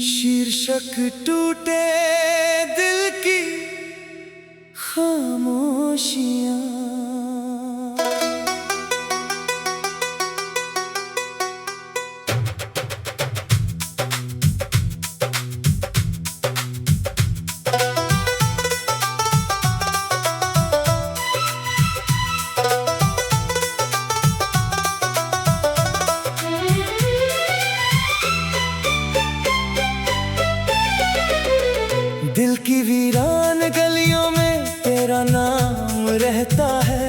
शीर्षक टूटे दिल की खामोशियां। दिल की वीरान गलियों में तेरा नाम रहता है।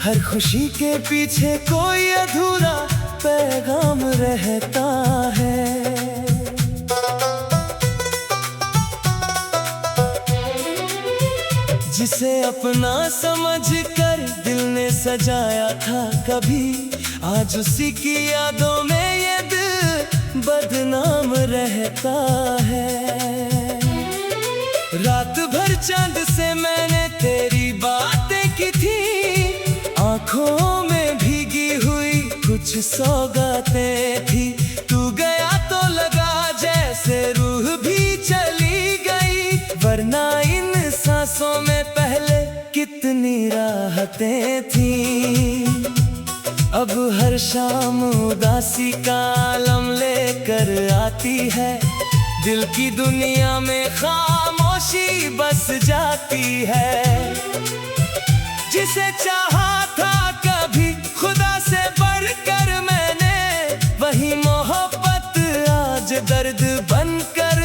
हर खुशी के पीछे कोई अधूरा पैगाम रहता है। जिसे अपना समझकर दिल ने सजाया था कभी, आज उसी की यादों में ये दिल बदनाम रहता है। रात भर चांद से मैंने तेरी बातें की थी, आंखों में भीगी हुई कुछ सौगातें थी। तू गया तो लगा जैसे रूह भी चली गई, वरना इन सांसों में पहले कितनी राहतें थी। अब हर शाम उदासी का आलम लेकर आती है, दिल की दुनिया में खामोशी बस जाती है। जिसे चाहा था कभी खुदा से बढ़कर मैंने, वही मोहब्बत आज दर्द बनकर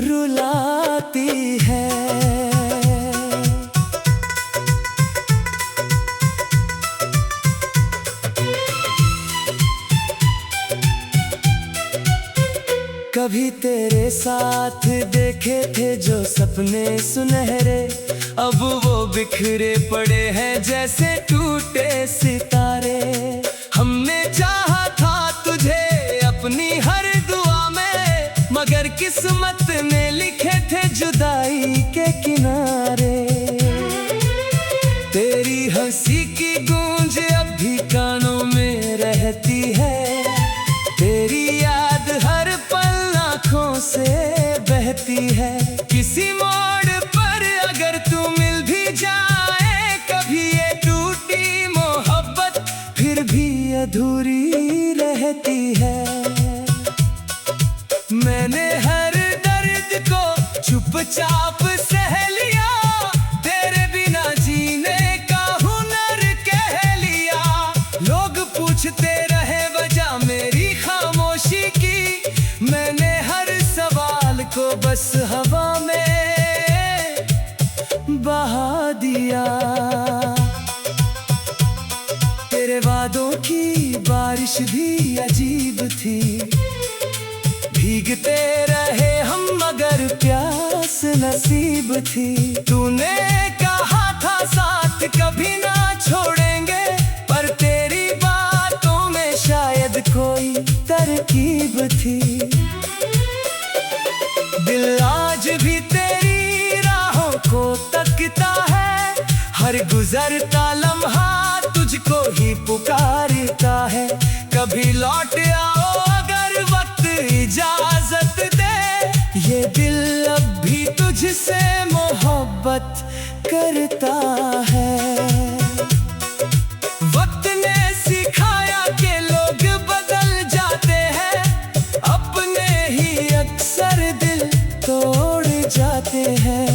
रुलाती है। कभी तेरे साथ देखे थे जो सपने सुनहरे, अब वो बिखरे पड़े हैं जैसे टूटे सितारे। हमने चाहा था तुझे अपनी हर दुआ में, मगर किस्मत ने लिखे थे जुदाई के किनारे। तेरी हंसी की गूंज अब भी कानों में रहती है, तेरी याद हर पल आँखों से बहती है। किसी मोड़ पर अगर तू मिल भी जाए कभी, ये टूटी मोहब्बत फिर भी अधूरी रहती है। मैंने हर दर्द को चुपचाप सह लिया, तेरे बिना जीने का हुनर कह लिया। लोग पूछते रहे वजह मेरी खामोशी की, मैंने हर सवाल को बस हवा में बहा दिया। तेरे वादों की बारिश भी अजीब थी, भीगते रहे हम मगर प्यास नसीब थी। तूने कहा था साथ कभी ना छोड़ेंगे, पर तेरी बातों में शायद कोई तरकीब थी। दिल आज भी तेरी राहों को तकता है, हर गुजरता लम्हा तुझको ही पुकारता है। कभी लौट आओ अगर वक्त इजाजत दे, ये दिल अब भी तुझसे मोहब्बत करता है। वक्त ने सिखाया कि लोग बदल जाते हैं, अपने ही अक्सर दिल तोड़ जाते हैं।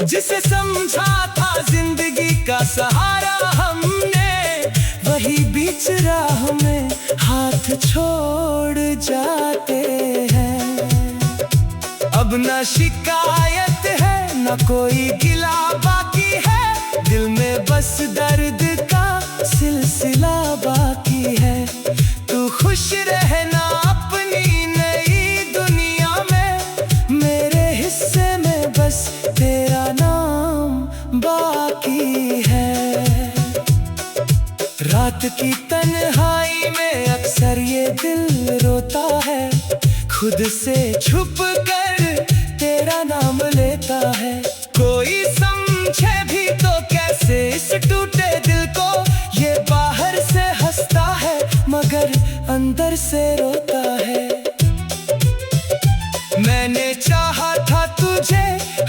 जिसे समझा था जिंदगी का सहारा हमने, वही बीच राह में हाथ छोड़ जाते हैं। अब न शिकायत है न कोई गिला बाकी है, दिल में बस दर्द का सिलसिला बाकी है। तू खुश रहना अपनी नई दुनिया में, मेरे हिस्से में बस तेरा नाम बाकी है। रात की तन्हाई में अक्सर ये दिल रोता है, खुद से छुप कर तेरा नाम लेता है।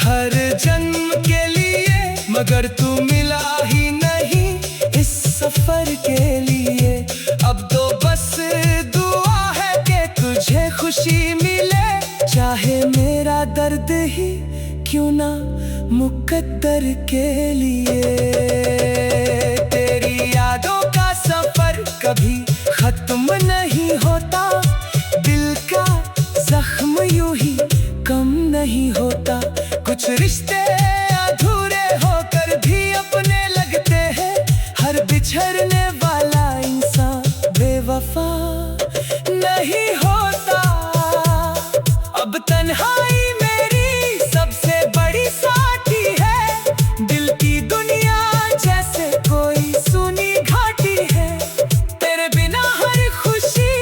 हर जन्म के लिए, मगर तू मिला ही नहीं इस सफर के लिए। अब तो बस दुआ है कि तुझे खुशी मिले, चाहे मेरा दर्द ही क्यों ना मुकद्दर के लिए। तेरी यादों का सफर कभी खत्म नहीं होता, दिल का जख्म यूं ही कम नहीं होता। कुछ रिश्ते अधूरे होकर भी अपने लगते हैं, हर बिछड़ने वाला इंसान बेवफा नहीं होता। अब तन्हाई मेरी सबसे बड़ी साथी है, दिल की दुनिया जैसे कोई सुनी घाटी है। तेरे बिना हर खुशी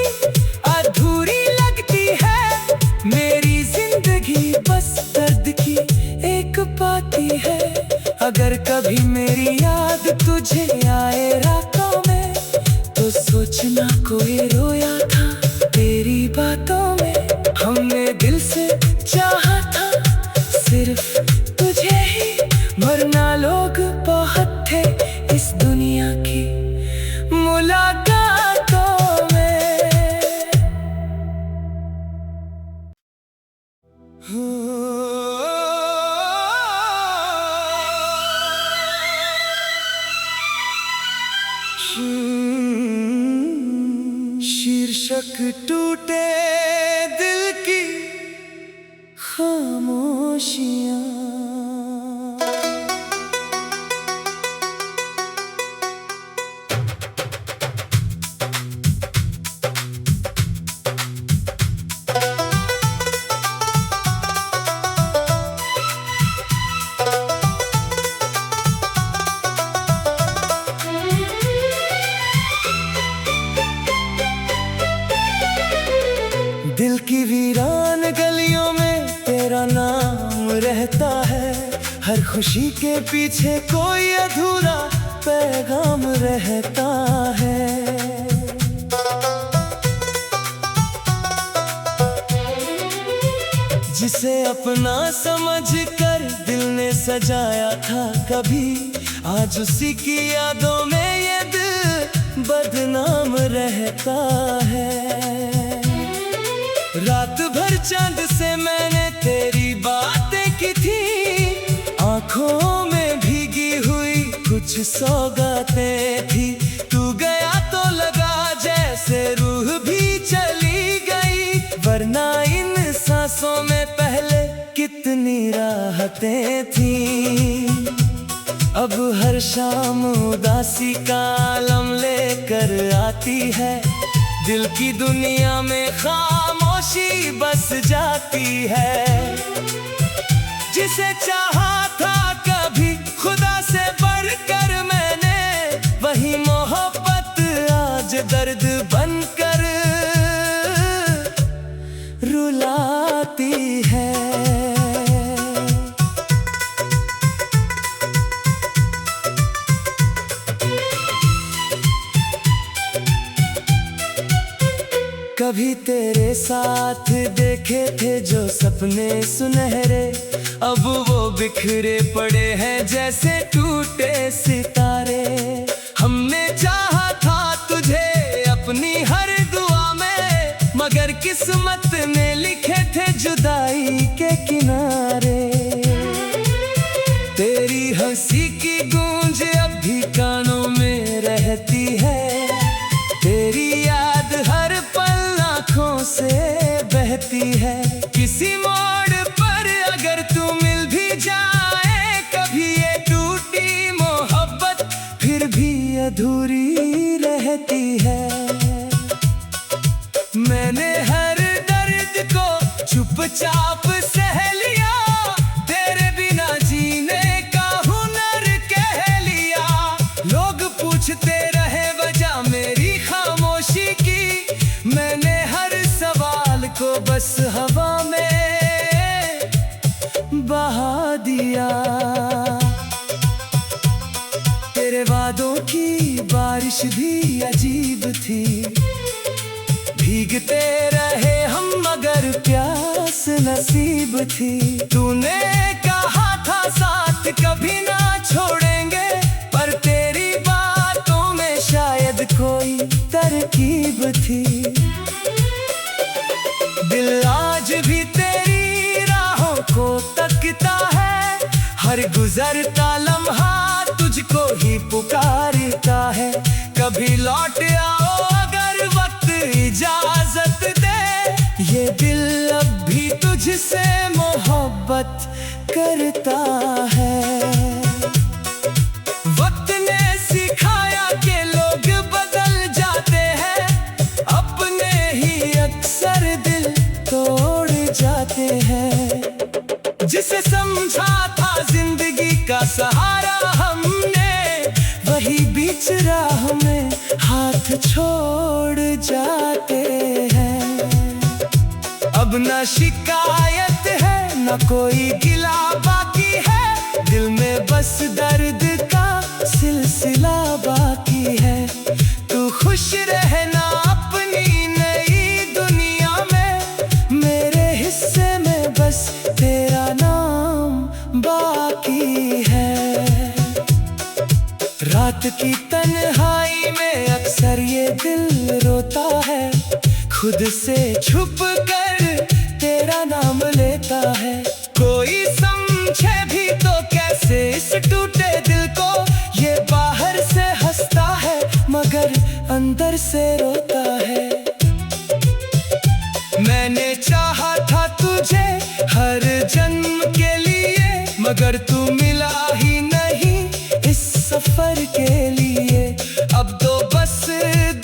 अधूरी लगती है, मेरी जिंदगी बस दर्द की एक पाती है। अगर कभी मेरी याद तुझे आए रातों में, तो सोचना कोई रोया था तेरी बातों में। हमने दिल से चाहा था सिर्फ तुझे ही, वरना लोग बहुत थे इस दुनिया की मुलाकातों में। शीर्षक टूटे दिल की खामोशियां। दिल की वीरान गलियों में तेरा नाम रहता है, हर खुशी के पीछे कोई अधूरा पैगाम रहता है। जिसे अपना समझकर दिल ने सजाया था कभी, आज उसी की यादों में ये दिल बदनाम रहता है। रात भर चांद से मैंने तेरी बातें की थी, आंखों में भीगी हुई कुछ सौगातें थी। तू गया तो लगा जैसे रूह भी चली गई, वरना इन सांसों में पहले कितनी राहतें थी। अब हर शाम उदासी का आलम लेकर आती है, दिल की दुनिया में खामोशी बस जाती है। जिसे चाहा था कभी खुदा से बढ़कर मैंने, वही मोहब्बत आज दर्द बनकर रुलाती है। कभी तेरे साथ देखे थे जो सपने सुनहरे, अब वो बिखरे पड़े हैं जैसे टूटे सितारे। हमने चाहा था तुझे अपनी हर दुआ में, मगर किस्मत ने लिखे थे जुदाई के किनारे। तेरी हंसी की गूंज अब भी कानों में रहती है, तेरी याद हर पल आँखों से बहती है। किसी मोड़ पर अगर तू मिल भी जाए कभी, ये टूटी मोहब्बत फिर भी अधूरी रहती है। मैंने हर दर्द को चुपचाप सह लिया, तेरे बिना जीने का हुनर कह लिया। लोग पूछते रहे वजह मेरी खामोशी की, मैंने हर सवाल को बस हवा में बहा दिया। तेरे वादों की बारिश भी अजीब थी, भीगते रहे हम मगर प्यास नसीब थी। तूने कहा हर गुजरता लम्हा तुझको ही पुकारता है। कभी लौट आओ अगर वक्त इजाजत दे, ये दिल अब भी तुझसे मोहब्बत करता है। वक्त ने सिखाया कि लोग बदल जाते हैं, अपने ही अक्सर दिल तोड़ जाते हैं। जिसे समझा था जिंदगी का सहारा हमने, वही बीच राह में हाथ छोड़ जाते हैं। अब न शिकायत है न कोई गिला बाकी है, दिल में बस दर्द का सिलसिला बाकी है। तू खुश रहना अपनी नई दुनिया में, मेरे हिस्से में बस तेरा नाम बाकी है। रात की तन्हाई में अक्सर ये दिल रोता है, खुद से छुप कर तेरा नाम लेता है। कोई समझे भी तो कैसे इस टूटे दिल को, ये बाहर से हंसता है मगर अंदर से रोता है। मैंने चाहा था तुझे हर जन्म के लिए, मगर तू मिला ही नहीं इस सफर के लिए। अब तो बस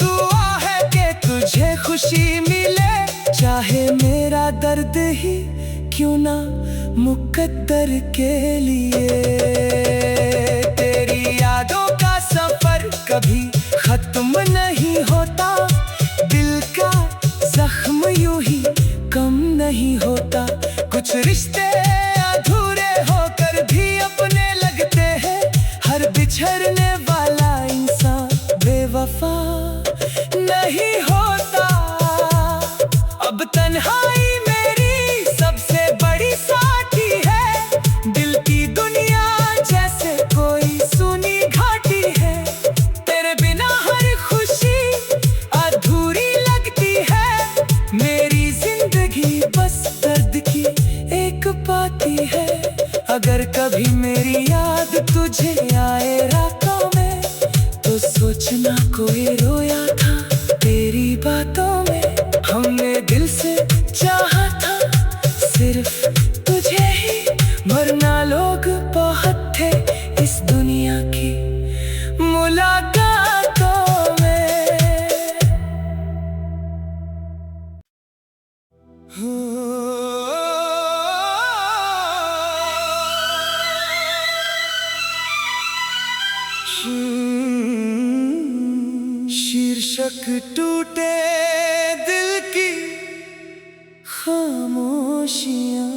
दुआ है कि तुझे खुशी मिले, चाहे मेरा दर्द ही क्यों ना मुकद्दर के लिए। तेरी यादों का सफर कभी खत्म नहीं होता, दिल का जख्म यूं ही कम नहीं होता। कुछ रिश्ते अधूरे होकर भी अपने लगते हैं, हर बिछड़ने वाला इंसान बेवफा नहीं होता। अब तन्हाई मेरी सबसे बड़ी साथी है, दिल की दुनिया जैसे कोई सुनी घाटी है। तेरे बिना हर खुशी अधूरी लगती है, मेरी जिंदगी बस दर्द की एक पाती है। अगर कभी मेरी याद तुझे आए रातों में, तो सोचना कोई रोया था तेरी बातों में। हमने दिल से चाहा था सिर्फ तुझे ही, वरना लोग बहुत थे इस दुनिया की मुलाकातों में। शीर्षक टूटे दिल की खामोशियां।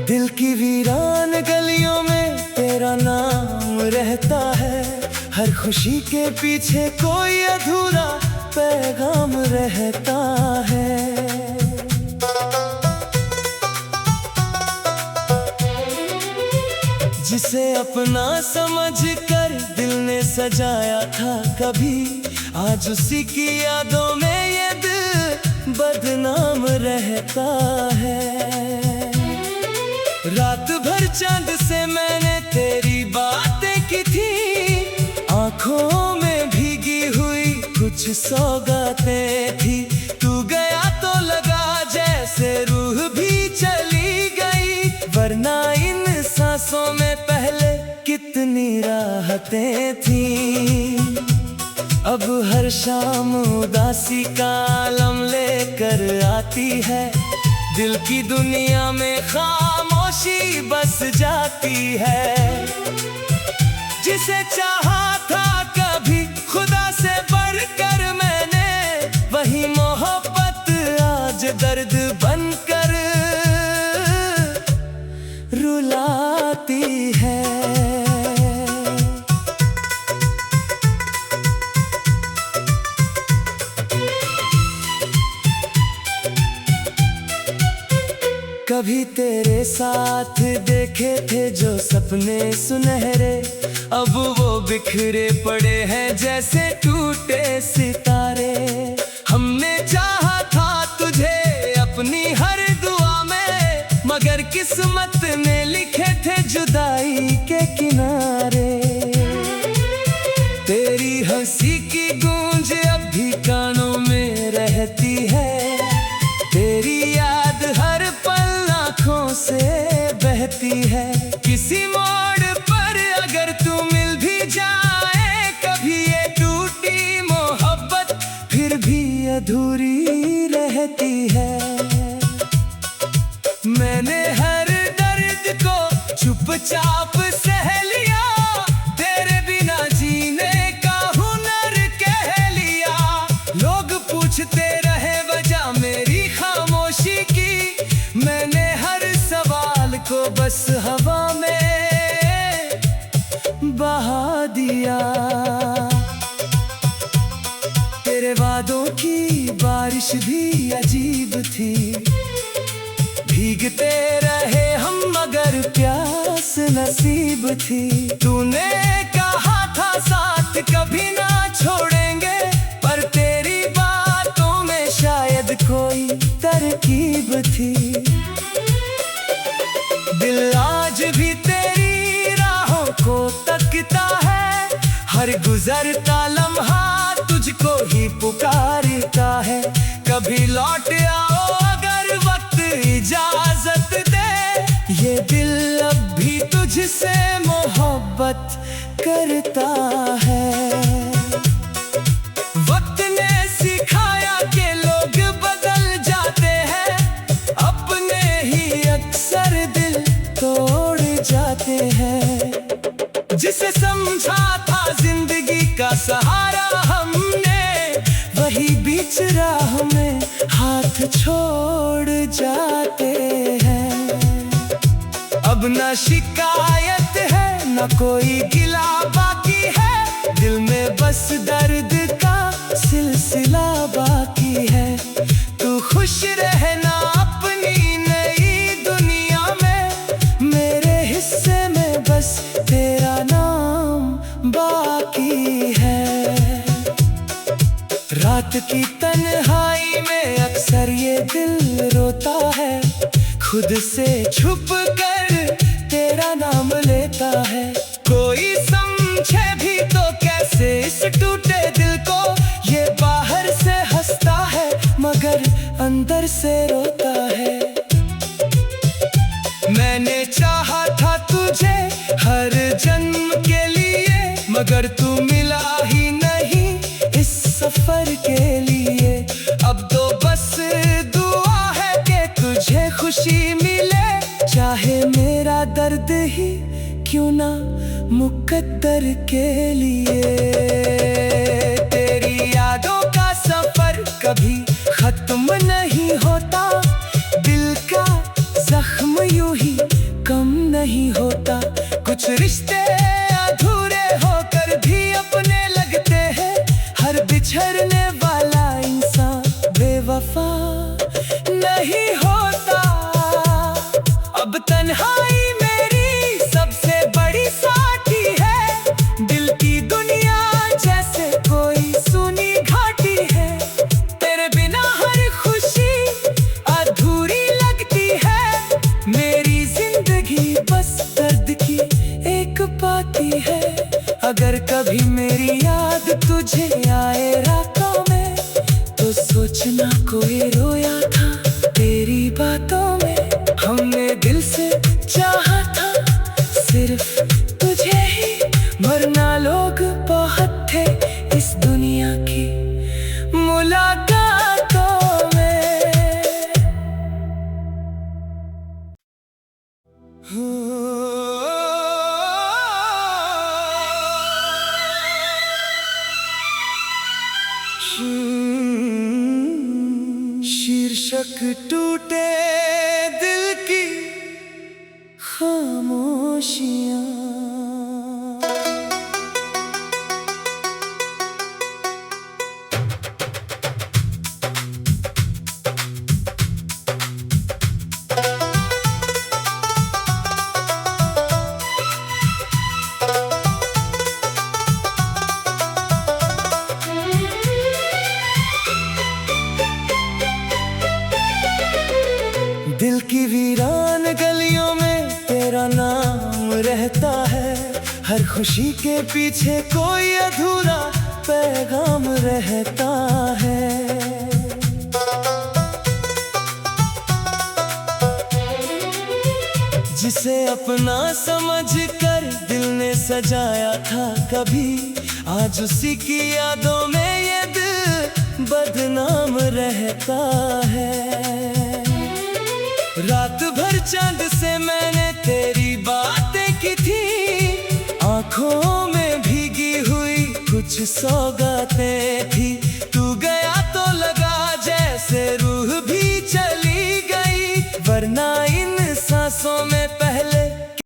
दिल की वीरान गलियों में तेरा नाम रहता है, हर खुशी के पीछे कोई अधूरा पैगाम रहता है। जिसे अपना समझकर दिल ने सजाया था कभी, आज उसी की यादों में ये दिल बदनाम रहता है। रात भर चांद से मैंने तेरी बातें की थी, आंखों में भीगी हुई कुछ सौगातें थी। तू गया तो लगा जैसे रूह भी चली गई, वरना इन सांसों में पहले कितनी राहतें थी। अब हर शाम उदासी का आलम लेकर आती है, दिल की दुनिया में खामोशी बस जाती है। जिसे चाहा था कभी खुदा से बढ़कर मैंने, वही मोहब्बत आज दर्द बनकर रुलाती है। कभी तेरे साथ देखे थे जो सपने सुनहरे, अब वो बिखरे पड़े हैं जैसे टूटे सितारे। हमने चाहा था तुझे अपनी हर दुआ में, मगर किस्मत ने लिखे थे जुदाई के किनारे। तेरी हंसी की गूंज अब भी कानों में रहती है, तेरी याद हर पल आँखों से बहती है। किसी मोड़ पर अगर तू मिल भी जाए कभी, ये टूटी मोहब्बत फिर भी अधूरी रहती है। मैंने हर दर्द को चुपचाप सह लिया, तेरे बिना जीने का हुनर कह लिया। लोग पूछते रहे वजह मेरी खामोशी की, मैंने हर सवाल को बस हवा में बहा दिया। तेरे वादों की बारिश भी अजीब थी, भीगते रहे हम मगर प्यास नसीब थी। तूने कहा था साथ कभी ना छोड़ेंगे, पर तेरी बातों में शायद कोई तरकीब थी। दिल आज भी तेरी राहों को तकता है, हर गुजरता लम्हा तुझको ही पुकारता है। कभी लौट आओ अगर वक्त इजाजत दे, ये दिल अब भी तुझसे मोहब्बत करता है। वक्त ने सिखाया कि लोग बदल जाते हैं, अपने ही अक्सर दिल तोड़ जाते हैं। जिसे समझा था जिंदगी का सहारा हमने, वही बीच राह में हाथ छोड़ जाते हैं। अब न शिकायत है न कोई गिला बाकी है, दिल में बस दर्द का सिलसिला बाकी है। तू खुश रहना अपनी नई दुनिया में, मेरे हिस्से में बस तेरा नाम बाकी है। रात की तन्हाई में अक्सर ये दिल रोता है, खुद से छुप कर तेरा नाम लेता है। कोई समझे भी तो कैसे इस टूटे दिल को, ये बाहर से हंसता है मगर अंदर से रोता है। मैंने चाहा था तुझे हर जन्म के लिए, मगर तू मिला ही नहीं इस सफर के लिए। अब तो बस दुआ है कि तुझे खुशी मिले, चाहे मेरा दर्द ही क्यों ना मुकद्दर के लिए। तेरी यादों का सफर कभी खत्म नहीं होता, दिल का जख्म यूं ही कम नहीं होता। कुछ रिश्ते अधूरे होकर भी अपने लगते हैं, हर बिछड़ने वाला इंसान बेवफा नहीं होता। अब तन्हाई मेरी सबसे बड़ी साथी है, दिल की दुनिया जैसे कोई सुनी घाटी है। तेरे बिना हर खुशी अधूरी लगती है, मेरी जिंदगी बस दर्द की एक पाती है। अगर कभी मेरी याद तुझे आए रातों में, तो सोचना कोई रोया था तेरी बातों में। हमने दिल से चाहा था सिर्फ तुझे ही, वरना लोग बहुत थे इस दुनिया की मुलाकातों में। शीर्षक टूटे दिल की खामोशियाँ। हर खुशी के पीछे कोई अधूरा पैगाम रहता है। जिसे अपना समझकर दिल ने सजाया था कभी, आज उसी की यादों में ये दिल बदनाम रहता है। रात भर चांद से मैंने तेरी बातें की थी, आंखों में भीगी हुई कुछ सौगातें थी।